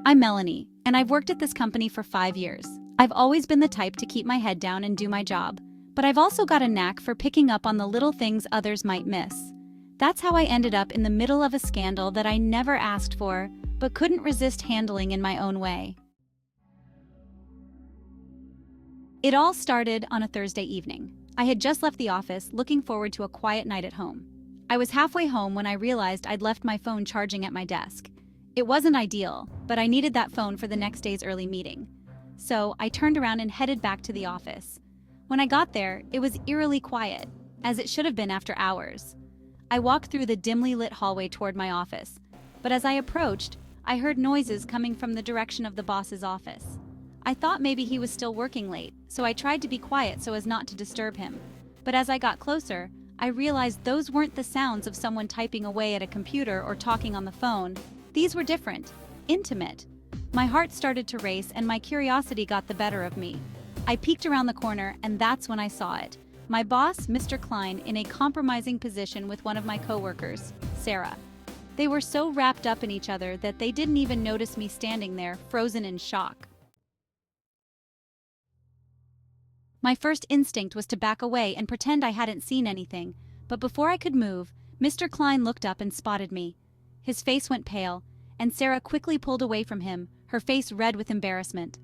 I'm Melanie, and I've worked at this company for 5 years. I've always been the type to keep my head down and do my job, but I've also got a knack for picking up on the little things others might miss. That's how I ended up in the middle of a scandal that I never asked for, but couldn't resist handling in my own way. It all started on a Thursday evening. I had just left the office, looking forward to a quiet night at home. I was halfway home when I realized I'd left my phone charging at my desk. It wasn't ideal, but I needed that phone for the next day's early meeting. So I turned around and headed back to the office. When I got there, it was eerily quiet, as it should have been after hours. I walked through the dimly lit hallway toward my office, but as I approached, I heard noises coming from the direction of the boss's office. I thought maybe he was still working late, so I tried to be quiet so as not to disturb him. But as I got closer, I realized those weren't the sounds of someone typing away at a computer or talking on the phone. These were different, intimate. My heart started to race and my curiosity got the better of me. I peeked around the corner and that's when I saw it. My boss, Mr. Klein, in a compromising position with one of my coworkers, Sarah. They were so wrapped up in each other that they didn't even notice me standing there, frozen in shock. My first instinct was to back away and pretend I hadn't seen anything, but before I could move, Mr. Klein looked up and spotted me. His face went pale, and Sarah quickly pulled away from him, her face red with embarrassment.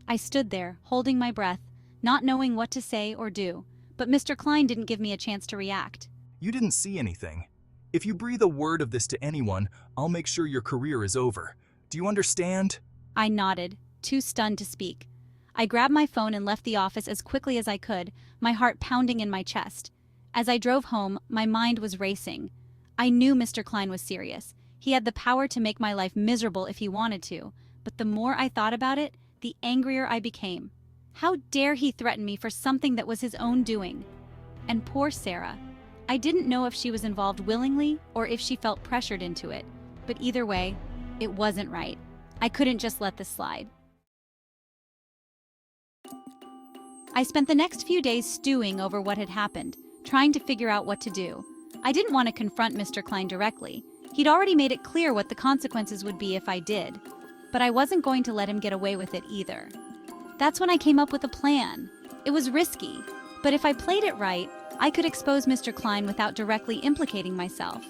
I stood there, holding my breath, not knowing what to say or do, but Mr. Klein didn't give me a chance to react. You didn't see anything. If you breathe a word of this to anyone, I'll make sure your career is over. Do you understand? I nodded, too stunned to speak. I grabbed my phone and left the office as quickly as I could, my heart pounding in my chest. As I drove home, my mind was racing. I knew Mr. Klein was serious. He had the power to make my life miserable if he wanted to, but the more I thought about it, the angrier I became. How dare he threaten me for something that was his own doing? And poor Sarah. I didn't know if she was involved willingly or if she felt pressured into it, but either way, it wasn't right. I couldn't just let this slide. I spent the next few days stewing over what had happened, trying to figure out what to do. I didn't want to confront Mr. Klein directly. He'd already made it clear what the consequences would be if I did, but I wasn't going to let him get away with it either. That's when I came up with a plan. It was risky, but if I played it right, I could expose Mr. Klein without directly implicating myself.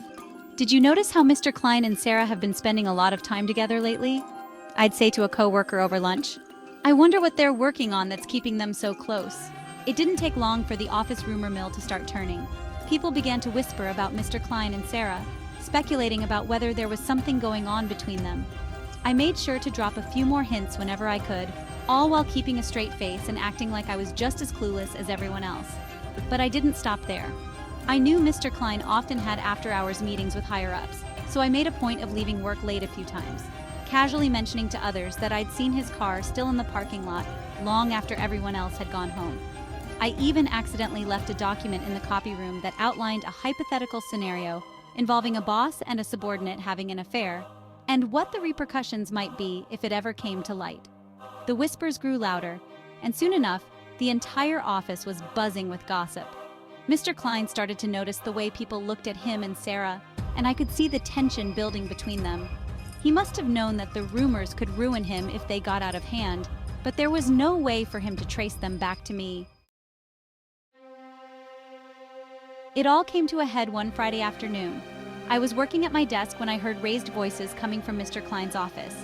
Did you notice how Mr. Klein and Sarah have been spending a lot of time together lately? I'd say to a coworker over lunch. I wonder what they're working on that's keeping them so close. It didn't take long for the office rumor mill to start turning. People began to whisper about Mr. Klein and Sarah, speculating about whether there was something going on between them. I made sure to drop a few more hints whenever I could, all while keeping a straight face and acting like I was just as clueless as everyone else. But I didn't stop there. I knew Mr. Klein often had after-hours meetings with higher-ups, so I made a point of leaving work late a few times, casually mentioning to others that I'd seen his car still in the parking lot long after everyone else had gone home. I even accidentally left a document in the copy room that outlined a hypothetical scenario involving a boss and a subordinate having an affair, and what the repercussions might be if it ever came to light. The whispers grew louder, and soon enough, the entire office was buzzing with gossip. Mr. Klein started to notice the way people looked at him and Sarah, and I could see the tension building between them. He must have known that the rumors could ruin him if they got out of hand, but there was no way for him to trace them back to me. It all came to a head one Friday afternoon. I was working at my desk when I heard raised voices coming from Mr. Klein's office.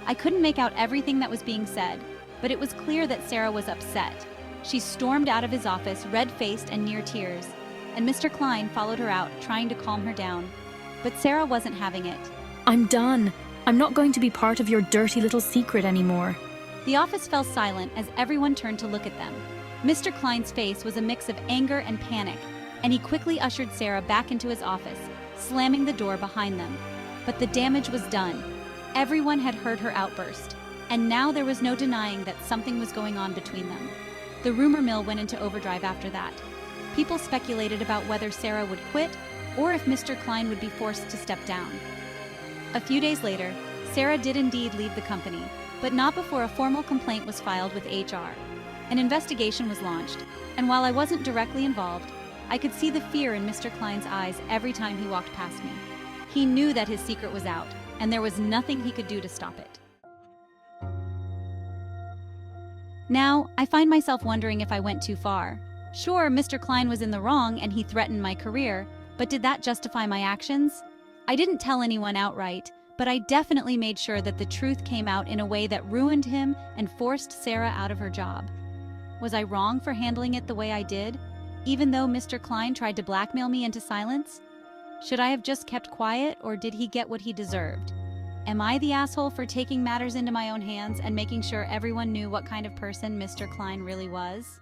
I couldn't make out everything that was being said, but it was clear that Sarah was upset. She stormed out of his office, red-faced and near tears, and Mr. Klein followed her out, trying to calm her down. But Sarah wasn't having it. I'm done. I'm not going to be part of your dirty little secret anymore. The office fell silent as everyone turned to look at them. Mr. Klein's face was a mix of anger and panic, and he quickly ushered Sarah back into his office, slamming the door behind them. But the damage was done. Everyone had heard her outburst, and now there was no denying that something was going on between them. The rumor mill went into overdrive after that. People speculated about whether Sarah would quit or if Mr. Klein would be forced to step down. A few days later, Sarah did indeed leave the company, but not before a formal complaint was filed with HR. An investigation was launched, and while I wasn't directly involved, I could see the fear in Mr. Klein's eyes every time he walked past me. He knew that his secret was out, and there was nothing he could do to stop it. Now, I find myself wondering if I went too far. Sure, Mr. Klein was in the wrong and he threatened my career, but did that justify my actions? I didn't tell anyone outright, but I definitely made sure that the truth came out in a way that ruined him and forced Sarah out of her job. Was I wrong for handling it the way I did, even though Mr. Klein tried to blackmail me into silence? Should I have just kept quiet, or did he get what he deserved? Am I the asshole for taking matters into my own hands and making sure everyone knew what kind of person Mr. Klein really was?